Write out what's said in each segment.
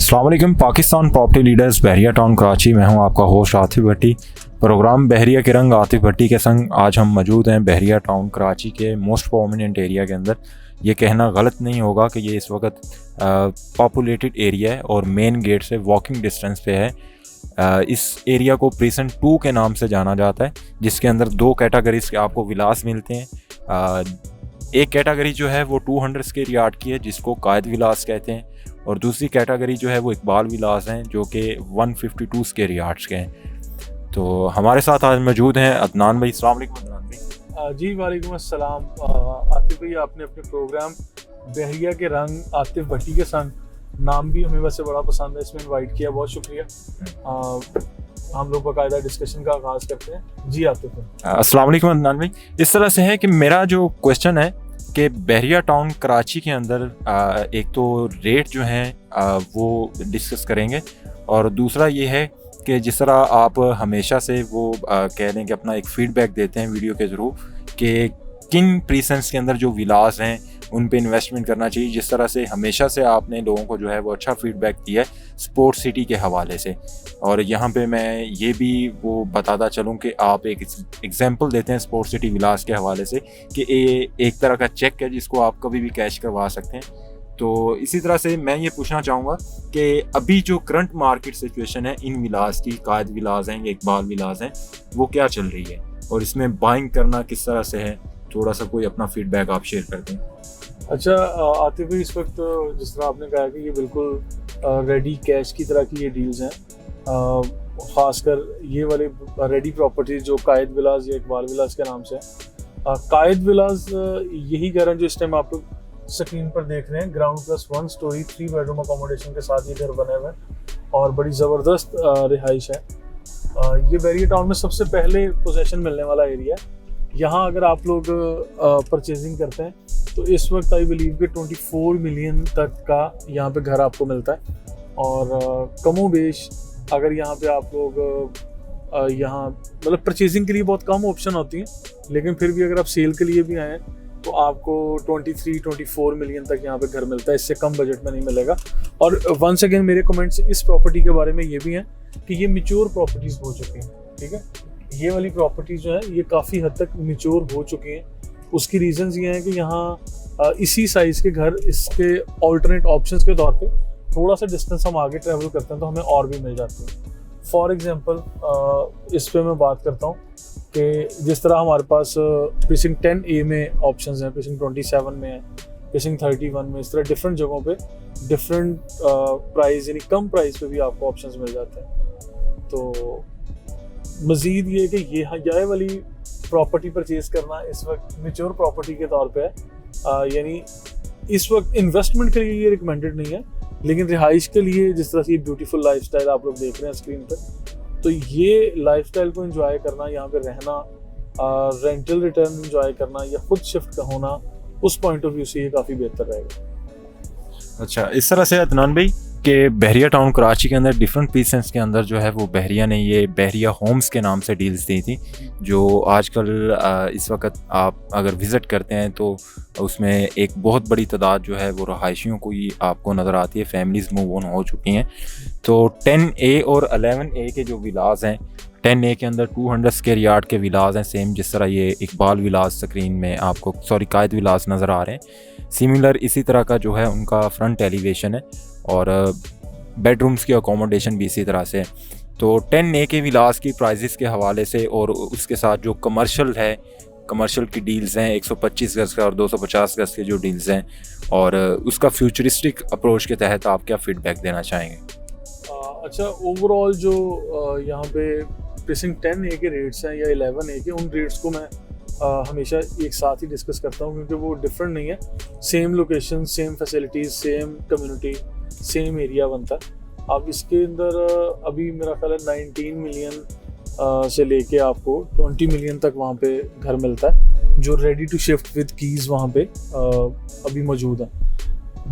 अस्सलाम वालेकुम। Pakistan property leaders बहरिया town Karachi में हूँ आपका होस्ट आतिफ भट्टी। प्रोग्राम बहरिया के रंग आतिफ भट्टी के संग आज हम मौजूद हैं बहरिया टाउन कराची के मोस्ट प्रोमिनेंट एरिया के अंदर। ये कहना गलत नहीं होगा कि ये इस वक्त पॉपुलेटेड एरिया है और मेन गेट से वॉकिंग डिस्टेंस पे है। इस एरिया को प्रीसेंट 2 के नाम से जाना जाता है, जिसके अंदर 2 कैटेगरीज के आपको विलास मिलते हैं। एक कैटेगरी जो है वो 200 स्क्वायर यार्ड की है, जिसको कायद विलास कहते हैं, और दूसरी कैटेगरी जो है वो इकबाल विलास हैं, जो कि 152 स्क्वायर यार्ड्स के हैं। तो हमारे साथ आज मौजूद हैं अदनान भाई। अस्सलाम वालेकुम अदनान भाई। जी वालेकुम अस्सलाम। आतिफ भाई, आपने अपने प्रोग्राम बहरिया के रंग आतिफ भट्टी के संग, नाम भी हमें वैसे बड़ा पसंद है, इसमें इनवाइट किया, बहुत शुक्रिया। हम लोग बाकायदा डिस्कशन का आगाज़ करते हैं। जी आतिफ भाई। अस्सलाम वालेकुम अदनान भाई। इस तरह से है कि मेरा जो क्वेश्चन है कि बहरिया टाउन कराची के अंदर एक तो रेट जो हैं वो डिस्कस करेंगे, और दूसरा ये है कि जिस तरह आप हमेशा से वो कह लें कि अपना एक फ़ीडबैक देते हैं वीडियो के थ्रू कि किन प्रीसेंस के अंदर जो विलास हैं उन पे इन्वेस्टमेंट करना चाहिए, जिस तरह से हमेशा से आपने लोगों को जो है वो अच्छा फ़ीडबैक दिया है स्पोर्ट सिटी के हवाले से। और यहाँ पे मैं ये भी वो बताता चलूँ कि आप एक एग्जांपल देते हैं स्पोर्ट सिटी विलास के हवाले से कि ये एक तरह का चेक है जिसको आप कभी भी कैश करवा सकते हैं। तो इसी तरह से मैं ये पूछना चाहूँगा कि अभी जो करंट मार्केट सिचुएशन है इन विलास की, कायद विलास हैं या इकबाल विलास हैं, वो क्या चल रही है और इसमें बाइंग करना किस तरह से है, थोड़ा सा कोई अपना फीडबैक आप शेयर कर दें। अच्छा आतिफ भाई, इस वक्त जिस तरह आपने कहा कि ये बिल्कुल रेडी कैश की तरह की ये डील्स हैं, ख़ासकर ये वाले रेडी प्रॉपर्टीज जो कायद विलास या इकबाल विलास के नाम से है। कायद विलास यही घर है जो इस टाइम आप लोग स्क्रीन पर देख रहे हैं। Ground plus 1 story 3 bedroom accommodation के साथ ये घर बने हुए हैं और बड़ी ज़बरदस्त रिहाइश है। ये बहरिया टाउन में सबसे पहले पोजेसन मिलने वाला एरिया है। यहाँ अगर आप लोग परचेजिंग करते हैं तो इस वक्त आई बिलीव कि 24 मिलियन तक का यहाँ पे घर आपको मिलता है। और कमो बेश अगर यहाँ पे आप लोग यहाँ मतलब परचेजिंग के लिए बहुत कम ऑप्शन होती हैं, लेकिन फिर भी अगर आप सेल के लिए भी आए तो आपको 23-24 मिलियन तक यहाँ पे घर मिलता है, इससे कम बजट में नहीं मिलेगा। और वंस अगेन मेरे कमेंट्स इस प्रॉपर्टी के बारे में ये भी हैं कि ये मैच्योर प्रॉपर्टीज़ हो चुकी हैं। ठीक है, ये वाली प्रॉपर्टीज जो है ये काफ़ी हद तक मैच्योर हो चुकी हैं। उसकी रीजंस ये हैं कि यहाँ इसी साइज़ के घर, इसके ऑल्टरनेट ऑप्शंस के तौर पे थोड़ा सा डिस्टेंस हम आगे ट्रैवल करते हैं तो हमें और भी मिल जाती है। फॉर एग्जांपल इस पे मैं बात करता हूँ कि जिस तरह हमारे पास प्रीसिंक्ट 10A में ऑप्शंस हैं, प्रीसिंक्ट 27 में है, प्रीसिंक्ट 31 में, इस तरह डिफरेंट जगहों पे डिफरेंट प्राइस यानी कम प्राइस पे भी आपको ऑप्शंस मिल जाते हैं। तो मज़ीद ये कि ये वाली प्रॉपर्टी परचेज करना इस वक्त मैच्योर प्रॉपर्टी के तौर पे है, यानी इस वक्त इन्वेस्टमेंट के लिए ये रिकमेंडेड नहीं है, लेकिन रिहाइश के लिए जिस तरह से ब्यूटीफुल लाइफस्टाइल आप लोग देख रहे हैं स्क्रीन पे, तो ये लाइफस्टाइल को एंजॉय करना, यहाँ पे रहना, रेंटल रिटर्न एंजॉय करना या खुद शिफ्ट का होना, उस पॉइंट ऑफ व्यू से ये काफ़ी बेहतर रहेगा। अच्छा, इस तरह से अदनान भाई कि बहरिया टाउन कराची के अंदर डिफरेंट पीसेस के अंदर जो है वो बहरिया ने ये बहरिया होम्स के नाम से डील्स दी थी, जो आजकल इस वक्त आप अगर विज़िट करते हैं तो उसमें एक बहुत बड़ी तादाद जो है वो रहायशियों को ही आपको नज़र आती है। फैमिलीज़ मूव ऑन हो चुकी हैं। तो 10A और 11A के जो विलास हैं, 10A के अंदर 200 स्क्वायर यार्ड के विलास हैं, सेम जिस तरह ये इकबाल विलास स्क्रीन में आपको कायद विलास नज़र आ रहे हैं। सिमिलर इसी तरह का जो है उनका फ्रंट एलिवेशन है और बेडरूम्स की अकोमोडेशन भी इसी तरह से है। तो 10A के विलास की प्राइजेस के हवाले से और उसके साथ जो कमर्शियल है, कमर्शियल की डील्स हैं 125 गज़ का और 250 गज़ के जो डील्स हैं, और उसका फ्यूचरिस्टिक अप्रोच के तहत आप क्या फीडबैक देना चाहेंगे? अच्छा, ओवरऑल जो यहाँ पे प्रीसिंक्ट 10A के रेट्स हैं या 11A के, उन रेट्स को मैं हमेशा एक साथ ही डिस्कस करता हूँ क्योंकि वो डिफरेंट नहीं है। Same location, same facilities, same community, same area बनता है। अब इसके अंदर अभी मेरा ख्याल है 19 मिलियन से लेके आपको 20 मिलियन तक वहाँ पे घर मिलता है, जो ready to shift with keys वहाँ पे अभी मौजूद है।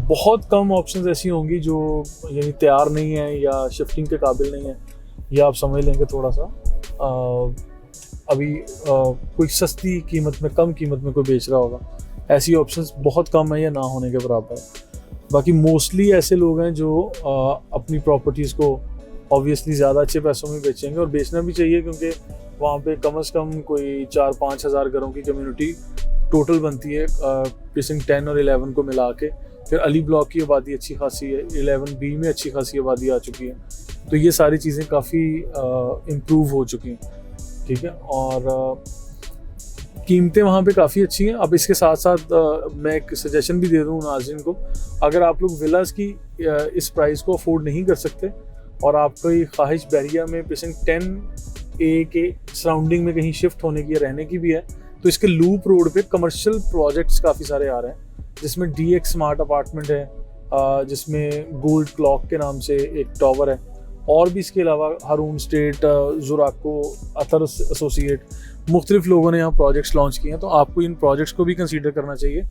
बहुत कम ऑप्शंस ऐसी होंगी जो यानी तैयार नहीं है या शिफ्टिंग के काबिल नहीं है, या आप समझ लेंगे थोड़ा सा अभी कोई सस्ती कीमत में, कम कीमत में कोई बेच रहा होगा। ऐसी ऑप्शंस बहुत कम है या ना होने के बराबर है। बाकी मोस्टली ऐसे लोग हैं जो अपनी प्रॉपर्टीज़ को ऑब्वियसली ज़्यादा अच्छे पैसों में बेचेंगे, और बेचना भी चाहिए क्योंकि वहाँ पे कम से कम कोई 4-5 हज़ार घरों की कम्युनिटी टोटल बनती है प्रीसिंक्ट 10 और 11 को मिला के। फिर अली ब्लॉक की आबादी अच्छी खासी है, 11B में अच्छी खासी आबादी आ चुकी है, तो ये सारी चीज़ें काफ़ी इम्प्रूव हो चुकी हैं, ठीक है। और कीमतें वहाँ पे काफ़ी अच्छी हैं। अब इसके साथ साथ मैं एक सजेशन भी दे दूँ नाज़रीन को, अगर आप लोग विलास की इस प्राइस को अफोर्ड नहीं कर सकते और आपकी ख्वाहिश बहरिया में प्रीसिंक्ट 10A के सराउंडिंग में कहीं शिफ्ट होने की या रहने की भी है, तो इसके लूप रोड पे कमर्शियल प्रोजेक्ट्स काफ़ी सारे आ रहे हैं, जिसमें DX स्मार्ट अपार्टमेंट है, जिसमें गोल्ड क्लॉक के नाम से एक टावर है, और भी इसके अलावा हारून स्टेट, जुराको, अतर एसोसिएट, मुख्तलिफ लोगों ने यहाँ प्रोजेक्ट्स लॉन्च किए हैं। तो आपको इन प्रोजेक्ट्स को भी कंसीडर करना चाहिए,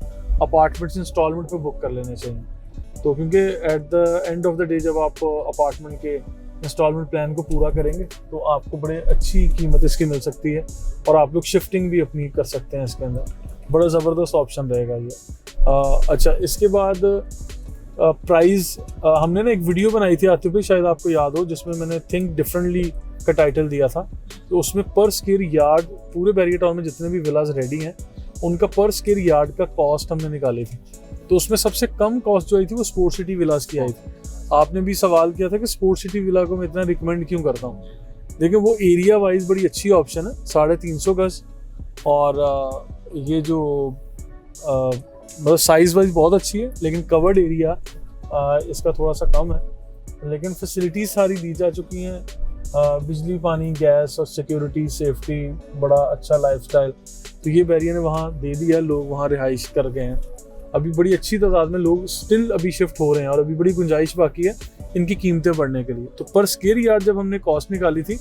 अपार्टमेंट्स इंस्टॉलमेंट पे बुक कर लेने चाहिए। तो क्योंकि at the end of the day जब आप अपार्टमेंट के इंस्टॉलमेंट प्लान को पूरा करेंगे तो आपको बड़े अच्छी कीमत इसकी मिल सकती है, और आप लोग शिफ्टिंग भी अपनी कर सकते हैं इसके अंदर। बड़ा ज़बरदस्त ऑप्शन रहेगा ये। अच्छा, इसके बाद प्राइस, हमने ना एक वीडियो बनाई थी आतिफ भाई, शायद आपको याद हो, जिसमें मैंने थिंक डिफरेंटली का टाइटल दिया था। तो उसमें पर स्क्वायर यार्ड पूरे बैरियर टाउन में जितने भी विलास रेडी हैं उनका पर स्क्वायर यार्ड का कॉस्ट हमने निकाली थी। तो उसमें सबसे कम कॉस्ट जो आई थी वो स्पोर्ट सिटी विलास की आई थी। आपने भी सवाल किया था कि स्पोर्ट सिटी विला को मैं इतना रिकमेंड क्यों करता हूँ। देखिए, वो एरिया वाइज बड़ी अच्छी ऑप्शन है, 350 गज, और ये जो मतलब साइज़ वाइज बहुत अच्छी है, लेकिन कवर्ड एरिया इसका थोड़ा सा कम है, लेकिन फैसिलिटीज़ सारी दी जा चुकी हैं, बिजली, पानी, गैस और सिक्योरिटी, सेफ्टी, बड़ा अच्छा लाइफस्टाइल। तो ये बैरियर ने वहाँ दे दिया, लोग वहाँ रिहाइश कर गए हैं। अभी बड़ी अच्छी तादाद में लोग स्टिल अभी शिफ्ट हो रहे हैं, और अभी बड़ी गुंजाइश बाकी है इनकी कीमतें बढ़ने के लिए। तो पर स्क्वायर यार्ड जब हमने कॉस्ट निकाली थी,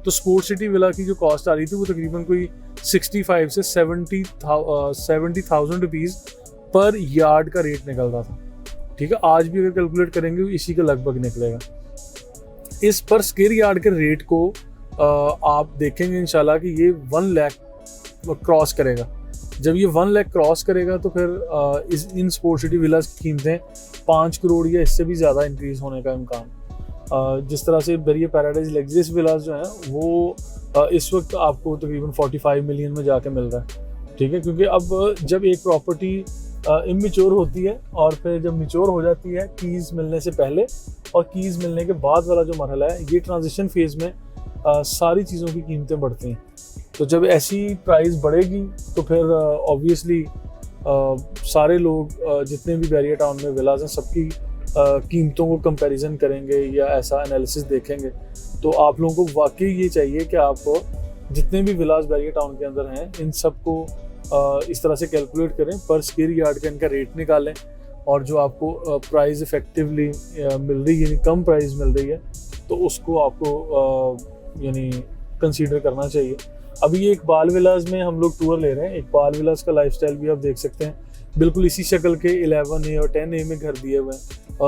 तो स्पोर्ट सिटी विला की जो कॉस्ट आ रही थी वो तकरीबन कोई 65 से 70,000 रुपीज़ पर यार्ड का रेट निकलता था, ठीक है। आज भी अगर कैलकुलेट करेंगे इसी के लगभग निकलेगा। इस पर स्क्वायर यार्ड के रेट को आप देखेंगे इंशाल्लाह कि ये 1 लाख क्रॉस करेगा। जब ये 1 लाख क्रॉस करेगा तो फिर इन स्पोर्ट सिटी विलास की कीमतें 5 करोड़ या इससे भी ज़्यादा इंक्रीज़ होने का इम्कान। जिस तरह से बैरियर पैराडाइज लग्जरियस विलास जो हैं वो इस वक्त आपको तकरीबन 45 मिलियन में जाके मिल रहा है, ठीक है। क्योंकि अब जब एक प्रॉपर्टी इमेच्योर होती है और फिर जब मैच्योर हो जाती है, कीज़ मिलने से पहले और कीज़ मिलने के बाद वाला जो मरहला है, ये ट्रांजिशन फेज़ में सारी चीज़ों की कीमतें बढ़ती हैं। तो जब ऐसी प्राइस बढ़ेगी तो फिर ऑब्वियसली सारे लोग जितने भी बैरियर टाउन में विलास हैं सबकी कीमतों को कंपैरिजन करेंगे या ऐसा एनालिसिस देखेंगे। तो आप लोगों को वाकई ये चाहिए कि आप जितने भी विलास बैरियर टाउन के अंदर हैं इन सबको इस तरह से कैलकुलेट करें, पर स्क्वायर यार्ड का इनका रेट निकालें, और जो आपको प्राइस इफेक्टिवली मिल रही है, यानी कम प्राइस मिल रही है, तो उसको आपको यानी कंसीडर करना चाहिए। अभी ये इकबाल विलास में हम लोग टूर ले रहे हैं। इकबाल विलास का लाइफस्टाइल भी आप देख सकते हैं, बिल्कुल इसी शक्ल के 11A और 10A में घर दिए हुए हैं,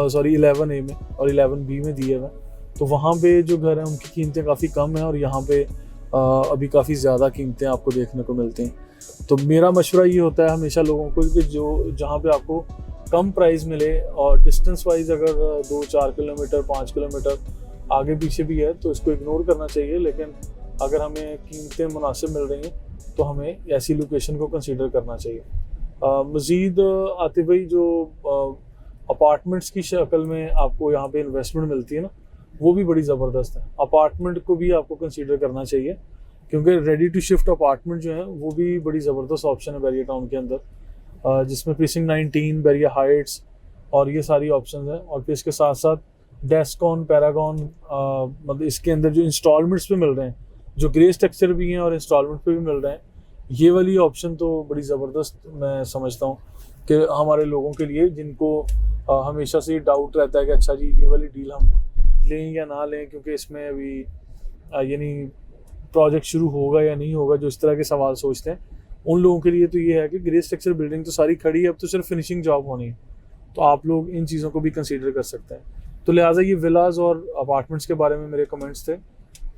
सॉरी 11A में और 11B में दिए हुए हैं। तो वहाँ पे जो घर हैं उनकी कीमतें काफ़ी कम हैं, और यहाँ पे अभी काफ़ी ज़्यादा कीमतें आपको देखने को मिलती हैं। तो मेरा मशवरा ये होता है हमेशा लोगों को कि जो जहाँ पे आपको कम प्राइस मिले और डिस्टेंस वाइज अगर 2-4 किलोमीटर 5 किलोमीटर आगे पीछे भी है तो इसको इग्नोर करना चाहिए, लेकिन अगर हमें कीमतें मुनासिब मिल रही हैं तो हमें ऐसी लोकेशन को कंसीडर करना चाहिए। मज़ीद आतिफ भाई, जो अपार्टमेंट्स की शक्ल में आपको यहाँ पे इन्वेस्टमेंट मिलती है ना, वो भी बड़ी ज़बरदस्त है। अपार्टमेंट को भी आपको कंसीडर करना चाहिए, क्योंकि रेडी टू शिफ्ट अपार्टमेंट जो है वो भी बड़ी ज़बरदस्त ऑप्शन है बैरियर टाउन के अंदर, जिसमें प्रीसिंक्ट 19, बैरियर हाइट्स और ये सारी ऑप्शन हैं। और फिर इसके साथ साथ डेस्कॉन, पैरागॉन, मतलब इसके अंदर जो इंस्टॉलमेंट्स पे मिल रहे हैं, जो ग्रे स्ट्रक्चर भी हैं और इंस्टॉलमेंट पे भी मिल रहे हैं, ये वाली ऑप्शन तो बड़ी ज़बरदस्त मैं समझता हूँ कि हमारे लोगों के लिए जिनको हमेशा से डाउट रहता है कि अच्छा जी ये वाली डील हम लें या ना लें, क्योंकि इसमें अभी यानी प्रोजेक्ट शुरू होगा या नहीं होगा, जो इस तरह के सवाल सोचते हैं, उन लोगों के लिए तो ये है कि ग्रे स्ट्रक्चर बिल्डिंग तो सारी खड़ी है, अब तो सिर्फ फिनिशिंग जॉब होनी है। तो आप लोग इन चीज़ों को भी कंसीडर कर सकते हैं। तो लिहाजा ये विलाज और अपार्टमेंट्स के बारे में मेरे कमेंट्स थे।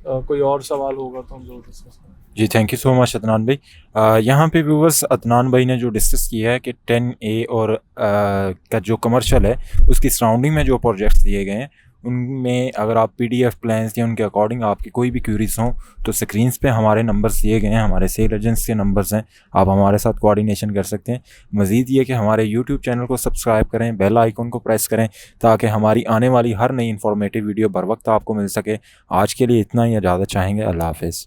कोई और सवाल होगा तो हम जरूर डिस्कस करें। जी thank you so much Adnan भाई। यहाँ पे व्यूवर्स अदनान भाई ने जो डिस्कस किया है कि 10A और का जो कमर्शियल है उसकी सराउंडिंग में जो प्रोजेक्ट्स दिए गए हैं उनमें अगर आप PDF प्लान्स या उनके अकॉर्डिंग आपकी कोई भी क्यूरीज हों तो स्क्रीन्स पे हमारे नंबर्स दिए गए हैं, हमारे सेल एजेंट्स के नंबर्स हैं, आप हमारे साथ कोऑर्डिनेशन कर सकते हैं। मज़ीद ये कि हमारे यूट्यूब चैनल को सब्सक्राइब करें, बेल आइकन को प्रेस करें ताकि हमारी आने वाली हर नई इन्फॉर्मेटिव वीडियो बर वक्त आपको मिल सके। आज के लिए इतना ही, इजाज़त चाहेंगे। अल्लाह हाफ़िज़।